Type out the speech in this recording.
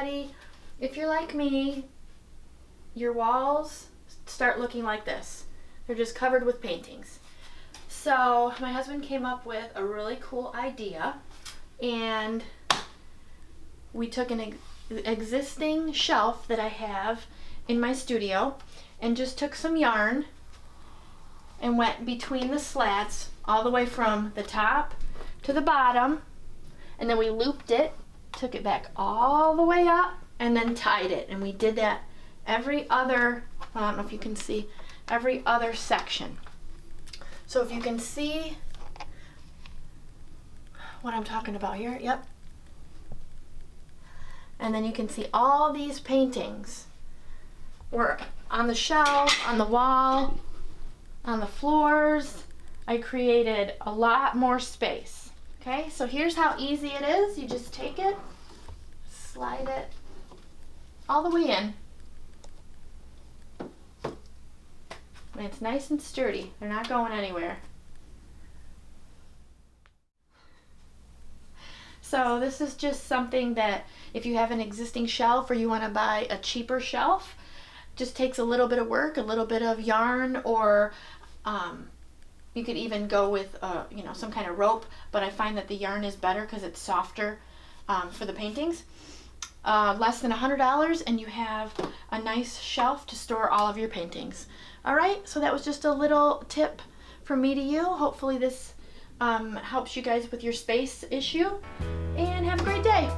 everybody, if you're like me, your walls start looking like this. They're just covered with paintings. So my husband came up with a really cool idea, and we took an existing shelf that I have in my studio and just took some yarn and went between the slats all the way from the top to the bottom, and then we looped it, took it back all the way up, and then tied it. And we did that every other, well, I don't know if you can see, every other section. So if you can see what I'm talking about here, yep. And then you can see all these paintings were on the shelf, on the wall, on the floors. I created a lot more space. Okay, so here's how easy it is. You just take it, slide it all the way in. And it's nice and sturdy. They're not going anywhere. So this is just something that if you have an existing shelf or you want to buy a cheaper shelf, just takes a little bit of work, a little bit of yarn, or you could even go with you know, some kind of rope, but I find that the yarn is better because it's softer for the paintings. Less than $100, and you have a nice shelf to store all of your paintings. All right, so that was just a little tip from me to you. Hopefully this helps you guys with your space issue, and have a great day.